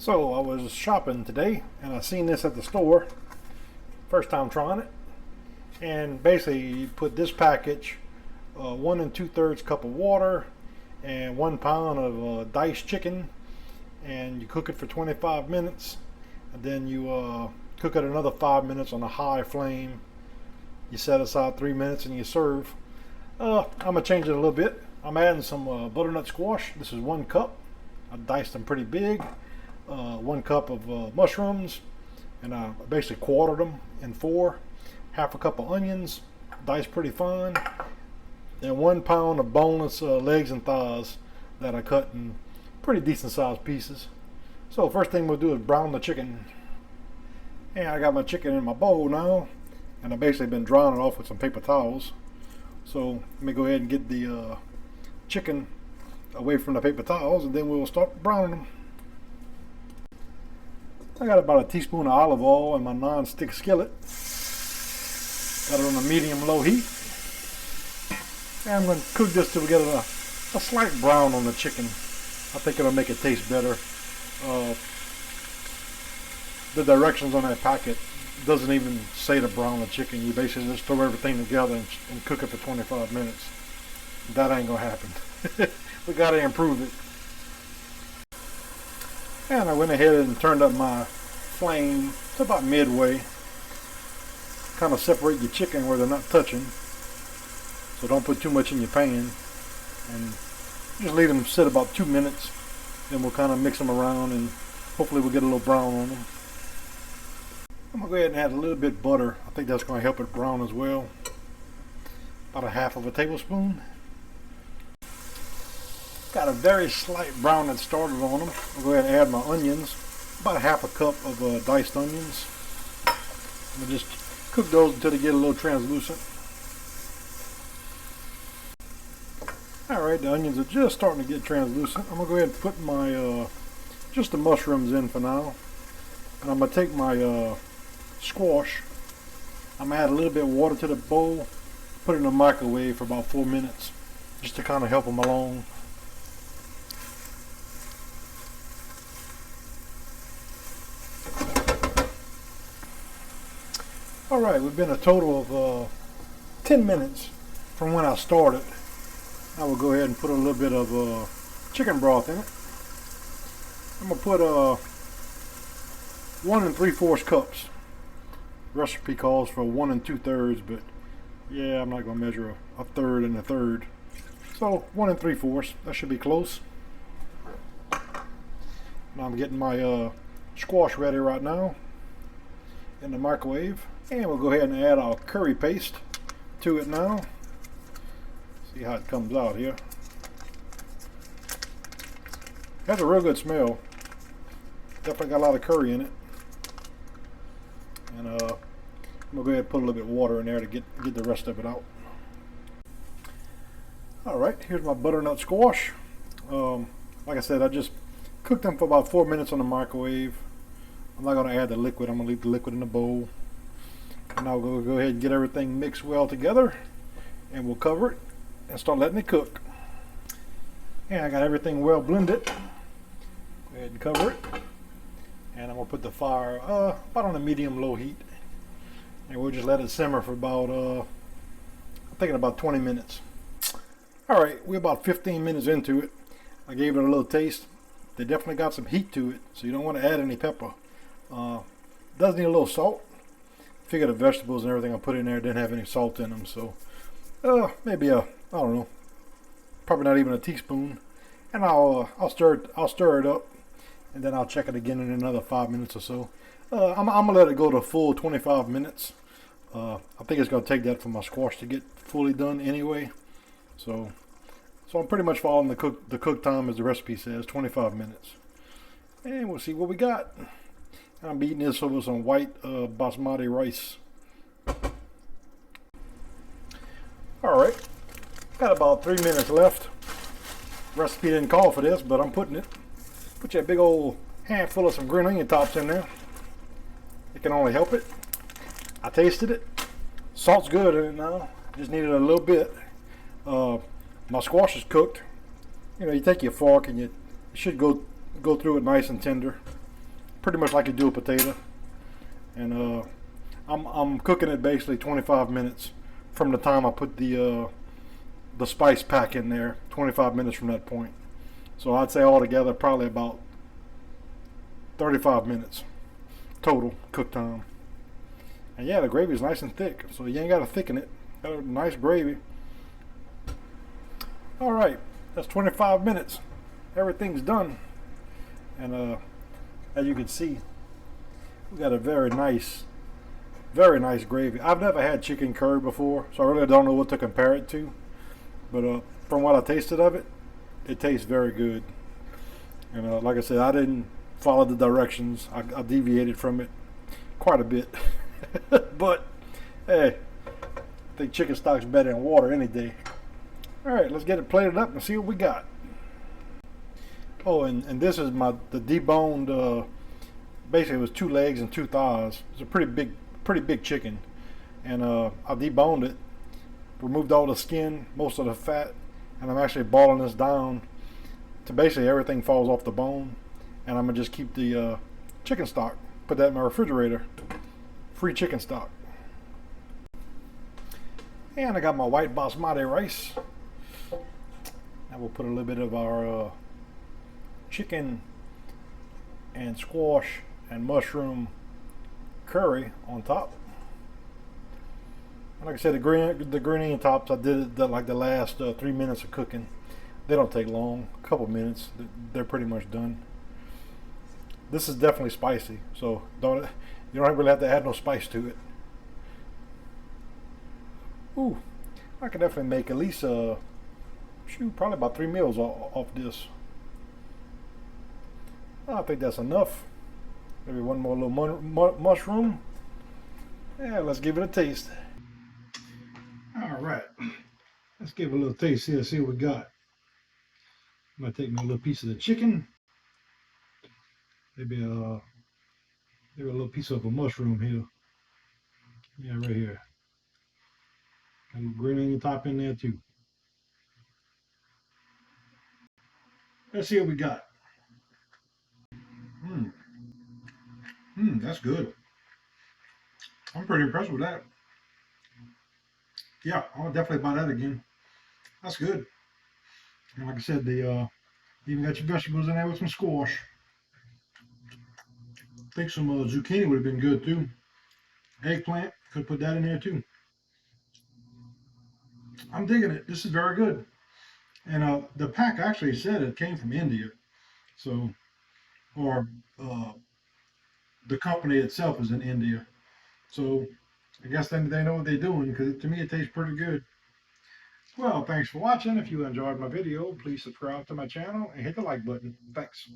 So I was shopping today and I seen this at the store. First time trying it. And basically you put this package, 1 2/3 cup of water and 1 pound of diced chicken, and you cook it for 25 minutes. And then you cook it another 5 minutes on a high flame. You set aside 3 minutes and you serve. I'm gonna change it a little bit. I'm adding some butternut squash. This is 1 cup. I diced them pretty big. 1 cup of mushrooms, and I basically quartered them in 4. Half a cup of onions, diced pretty fine, and 1 pound of boneless legs and thighs that I cut in pretty decent sized pieces. So first thing we'll do is brown the chicken. And I got my chicken in my bowl now, and I've basically been drying it off with some paper towels. So let me go ahead and get the chicken away from the paper towels, and then we'll start browning them. I got about a teaspoon of olive oil in my non-stick skillet. Got it on a medium-low heat. And I'm going to cook this till we get a slight brown on the chicken. I think it'll make it taste better. The directions on that packet doesn't even say to brown the chicken. You basically just throw everything together and cook it for 25 minutes. That ain't going to happen. We got to improve it. And I went ahead and turned up my flame to about midway. Kind of separate your chicken where they're not touching. So don't put too much in your pan. And just leave them sit about 2 minutes. Then we'll kind of mix them around and hopefully we'll get a little brown on them. I'm going to go ahead and add a little bit of butter. I think that's going to help it brown as well. About a half of a tablespoon. Got a very slight brown that started on them. I'll go ahead and add my onions. About a half a cup of diced onions. I'm going to just cook those until they get a little translucent. Alright, the onions are just starting to get translucent. I'm going to go ahead and put my just the mushrooms in for now. And I'm going to take my squash. I'm going to add a little bit of water to the bowl. Put it in the microwave for about 4 minutes. Just to kind of help them along. Alright, we've been a total of 10 minutes from when I started. I will go ahead and put a little bit of chicken broth in it. I'm going to put 1 3/4 cups. The recipe calls for 1 2/3, but yeah, I'm not going to measure a third and a third. So 1 3/4, that should be close. Now I'm getting my squash ready right now in the microwave. And we'll go ahead and add our curry paste to it now. See how it comes out here. Has a real good smell. Definitely got a lot of curry in it. And I'm going to go ahead and put a little bit of water in there to get the rest of it out. Alright, here's my butternut squash. Like I said, I just cooked them for about 4 minutes on the microwave. I'm not going to add the liquid. I'm going to leave the liquid in the bowl. And now we'll go ahead and get everything mixed well together, and we'll cover it and start letting it cook. And I got everything well blended. Go ahead and cover it. And I'm going to put the fire about on a medium-low heat. And we'll just let it simmer for about, I'm thinking about 20 minutes. Alright, we're about 15 minutes into it. I gave it a little taste. They definitely got some heat to it, so you don't want to add any pepper. Does need a little salt. Figure the vegetables and everything I put in there didn't have any salt in them, so maybe I don't know, probably not even a teaspoon. And I'll stir it up, and then I'll check it again in another 5 minutes or so. I'm gonna let it go to full 25 minutes. I think it's gonna take that for my squash to get fully done anyway. So I'm pretty much following the cook time as the recipe says, 25 minutes. And we'll see what we got. I'm eating this over some white basmati rice. Alright, got about 3 minutes left. Recipe didn't call for this, but I'm putting it. Put you a big old handful of some green onion tops in there. It can only help it. I tasted it. Salt's good in it now. Just needed a little bit. My squash is cooked. You know, you take your fork and you should go through it nice and tender. pretty much like you do a potato. And I'm cooking it basically 25 minutes from the time I put the spice pack in there. 25 minutes from that point. So I'd say altogether probably about 35 minutes total cook time. And yeah, the gravy is nice and thick, so you ain't got to thicken it. Got a nice gravy. All right, that's 25 minutes. Everything's done. And as you can see, we got a very nice gravy. I've never had chicken curry before, so I really don't know what to compare it to. But from what I tasted of it, it tastes very good. And like I said, I didn't follow the directions. I deviated from it quite a bit. But hey, I think chicken stock's better than water any day. All right, let's get it plated up and see what we got. Oh, and this is the deboned. Basically, it was 2 legs and 2 thighs. It's a pretty big chicken, and I deboned it, removed all the skin, most of the fat, and I'm actually balling this down to basically everything falls off the bone, and I'm gonna just keep the chicken stock. Put that in my refrigerator. Free chicken stock. And I got my white basmati rice. Now we'll put a little bit of our chicken and squash and mushroom curry on top. And like I said, the green onion tops, I did it like the last 3 minutes of cooking. They don't take long, a couple minutes. They're pretty much done. This is definitely spicy, so you don't really have to add no spice to it. Ooh, I could definitely make at least probably about 3 meals off this. I think that's enough. Maybe one more little mushroom. Yeah, let's give it a taste. All right, let's give it a little taste here, see what we got. I'm gonna take me a little piece of the chicken. Maybe a little piece of a mushroom here. Yeah, right here. And green onion top in there too. Let's see what we got. That's good. I'm pretty impressed with that. Yeah, I'll definitely buy that again. That's good. And like I said, even got your vegetables in there with some squash. I think some zucchini would have been good too. Eggplant, could put that in there too. I'm digging it. This is very good. And the pack actually said it came from India. So, or the company itself is in India. So, I guess then they know what they're doing, because to me it tastes pretty good. Well, thanks for watching. If you enjoyed my video, please subscribe to my channel and hit the like button. Thanks.